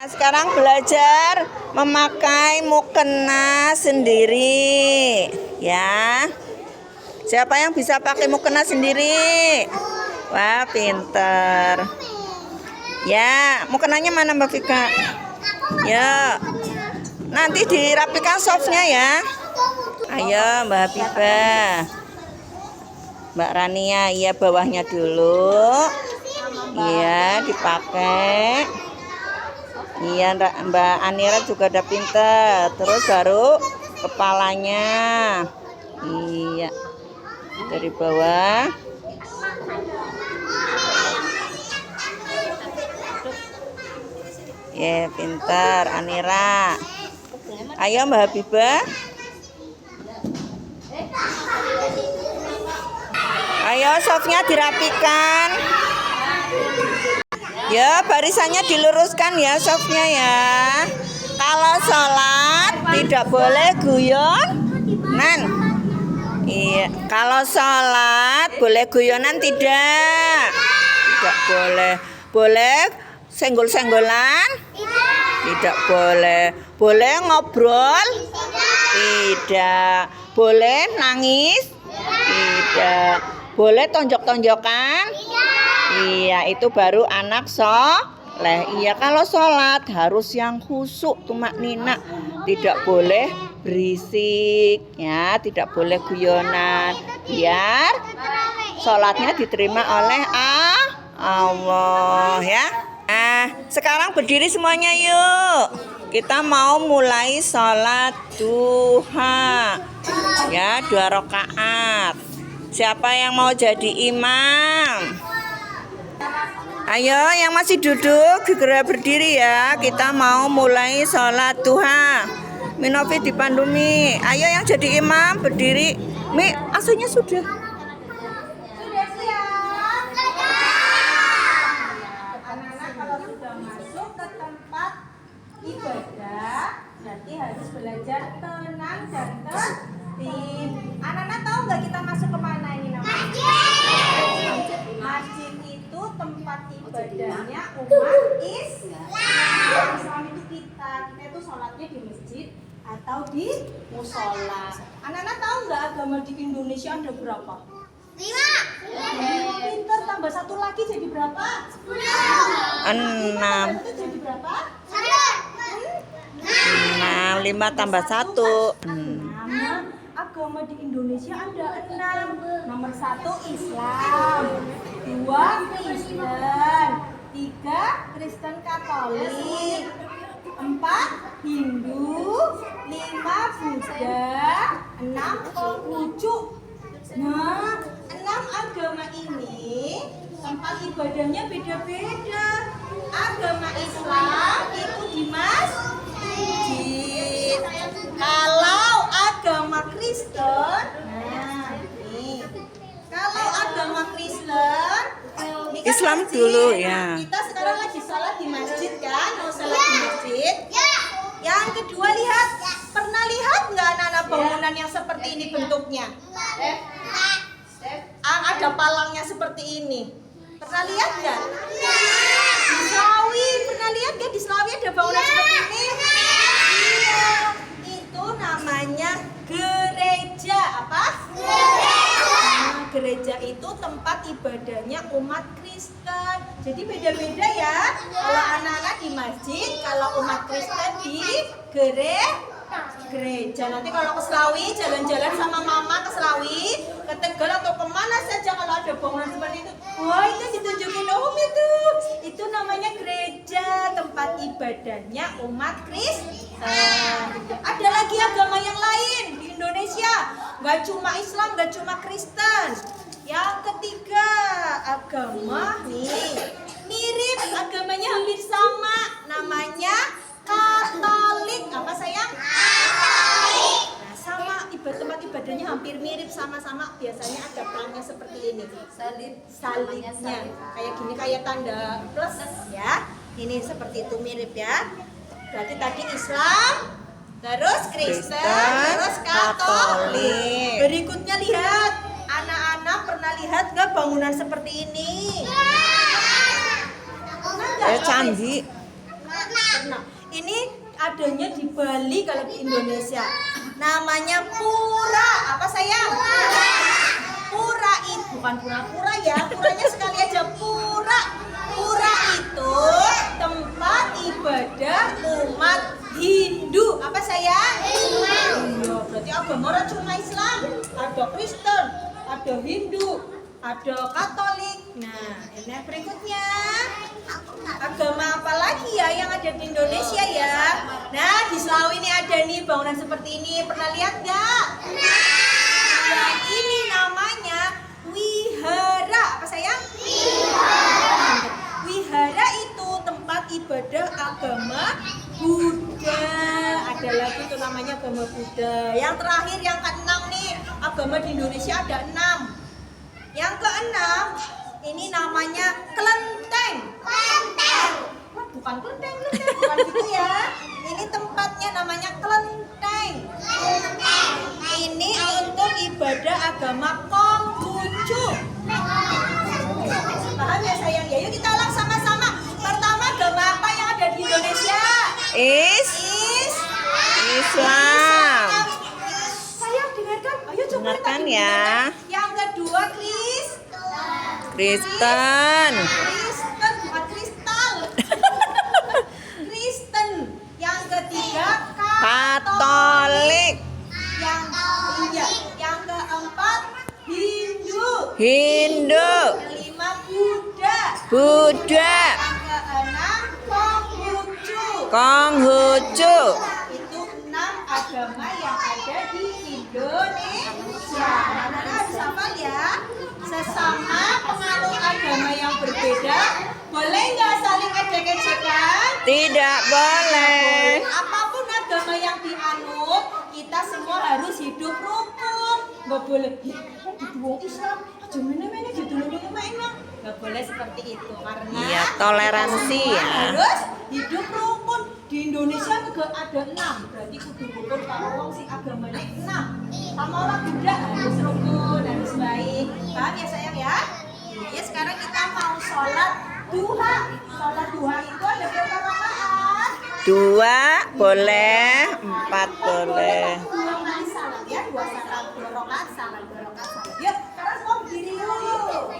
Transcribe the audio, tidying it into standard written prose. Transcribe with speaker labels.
Speaker 1: Sekarang belajar memakai mukena sendiri, ya. Siapa yang bisa pakai mukena sendiri? Wah, pinter. Ya, mukenanya mana Mbak Vika? Ya, nanti dirapikan softnya ya. Ayo Mbak Habibah, Mbak Rania, iya bawahnya dulu. Iya, dipakai. Iya, Mbak Anira juga udah pinter. Terus baru kepalanya. Iya, dari bawah. Ya, pinter Anira. Ayo Mbak Habibah. Ayo softnya dirapikan. Ya, barisannya diluruskan ya softnya ya. Kalau sholat tidak boleh guyonan. Iya, kalau sholat boleh guyonan tidak? Tidak boleh. Boleh senggol-senggolan? Tidak boleh. Boleh ngobrol? Tidak. Boleh nangis? Tidak. Boleh tonjok-tonjokan? Iya, itu baru anak soleh. Iya, kalau sholat harus yang khusyuk, tumaknina. Tidak boleh berisik, ya, tidak boleh guyonan. Biar sholatnya diterima oleh Allah, ya. Sekarang berdiri semuanya yuk. Kita mau mulai sholat duha, ya, 2 rakaat. Siapa yang mau jadi imam? Ayo yang masih duduk segera berdiri ya. Kita mau mulai sholat duha. Minovi dipandu Mi. Ayo yang jadi imam berdiri. Mi, asuhnya sudah.
Speaker 2: Sudah siap? Anak-anak kalau sudah masuk ke tempat ibadah, berarti harus belajar tenang dan tertib. Anak-anak tahu nggak kita masuk kemana ini namanya? Masjid itu tempat ibadahnya umat Islam. Islam itu kita itu sholatnya di masjid atau di musola. Anak-anak tahu nggak agama di Indonesia ada berapa? 5. Pinter, tambah 1 lagi jadi berapa?
Speaker 1: 6.
Speaker 2: Itu jadi berapa?
Speaker 1: 6, 5 tambah 1.
Speaker 2: Agama di Indonesia ada 6. Nomor 1 Islam, 2 Kristen, 3 Kristen Katolik, 4 Hindu, 5 Buddha, 6 Konghucu. Nah, 6 agama ini tempat ibadahnya beda-beda. Agama Islam itu di masjid. Kalau agama Kristen, nah ini. Kalau agama Kristen, ini kan
Speaker 1: Islam
Speaker 2: masjid.
Speaker 1: dulu ya.
Speaker 2: Kita sekarang lagi sholat di masjid kan? Mau sholat di masjid. Yang kedua lihat, pernah lihat nggak anak-anak bangunan yang seperti ini bentuknya? Ada palangnya seperti ini. Pernah lihat nggak? Di Slawi, pernah lihat nggak di Slawi ada bangunan seperti ini? Iya, itu namanya gereja. Apa? Nah, gereja itu tempat ibadahnya umat Kristen. Jadi beda-beda ya. Kalau anak-anak di masjid, kalau umat Kristen di gereja. Nanti kalau ke Slawi, jalan-jalan sama mama ke Slawi, ke Tegal atau kemana saja kalau ada bangunan seperti itu, wah itu ditunjukin itu. Itu namanya gereja, tempat ibadahnya umat Kristen. Ada lagi agama yang lain di Indonesia, nggak cuma Islam, nggak cuma Kristen. Yang ketiga agama nih mirip, agamanya hampir sama, namanya Katolik. Apa sayang? Katolik. Nah, sama tempat ibadahnya hampir mirip, sama-sama. Biasanya ada pelangnya seperti ini. Salibnya kayak gini, kayak tanda plus ya. Ini seperti itu mirip ya. Berarti tadi Islam, terus Kristen, terus Katolik. Berikutnya lihat, anak-anak pernah lihat nggak bangunan seperti ini? Pernah nggak?
Speaker 1: Candi.
Speaker 2: Pernah 6. Ini adanya di Bali kalau di Indonesia. Namanya pura. Apa sayang? Pura itu bukan pura-pura ya. Puranya sekali aja pura. Pura itu tempat ibadah umat Hindu. Apa sayang? Iya, berarti agama orang cuma Islam. Ada Kristen, ada Hindu, ada Katolik. Nah, ini berikutnya. Agama apa lagi ya yang ada di Indonesia ya? Nah, di Selawi ini ada nih bangunan seperti ini. Pernah lihat nggak? Nah, ini namanya wihara. Apa sayang? Wihara itu tempat ibadah agama Buddha. Ada lagi itu namanya agama Buddha. Yang terakhir yang keenam nih, agama di Indonesia ada 6. Yang keenam ini namanya kelenteng. Wah, bukan kelenteng, bukan gitu ya. Ini tempatnya namanya kelenteng. Ini untuk ibadah agama Konghucu. Paham ya sayang? Ya, yuk kita ulang sama-sama. Pertama, agama apa yang ada di Indonesia?
Speaker 1: Islam.
Speaker 2: Sayang dengarkan. Ayo coba
Speaker 1: Dengarkan
Speaker 2: tadi
Speaker 1: ya.
Speaker 2: dengarkan. Yang kedua
Speaker 1: Kristen.
Speaker 2: Kristen bukan kristal. Kristen. Yang ketiga
Speaker 1: Katolik.
Speaker 2: Yang keempat Hindu.
Speaker 1: Hindu.
Speaker 2: Kelima Buddha.
Speaker 1: Buddha.
Speaker 2: Yang keenam Konghucu.
Speaker 1: Konghucu.
Speaker 2: Itu 6 agama yang ada di Indonesia. Nah, harus hafal ya. Sesama penganut agama yang berbeda, boleh nggak saling ejek-ejekan?
Speaker 1: Tidak boleh.
Speaker 2: Apapun agama yang dianut, kita semua harus hidup rukun. Nggak boleh. Itu wong Islam, aja mana-mana gitu enak. Nggak boleh seperti itu karena
Speaker 1: Iya, toleransi
Speaker 2: kita semua
Speaker 1: ya.
Speaker 2: harus hidup rukun. Di Indonesia juga ada 6. Berarti kudu rukun kalau wong si agamanya 6. Sama orang Buddha harus rukun, harus baik. Paham ya sayang ya? Ya sekarang kita mau sholat duha. Sholat duha itu ada berapa rakaat?
Speaker 1: 2 boleh, 4 boleh.
Speaker 2: 2 kali salat ya, 2 rakaat salat, 2 rakaat salat. Yuk, sekarang mau berdiri yuk.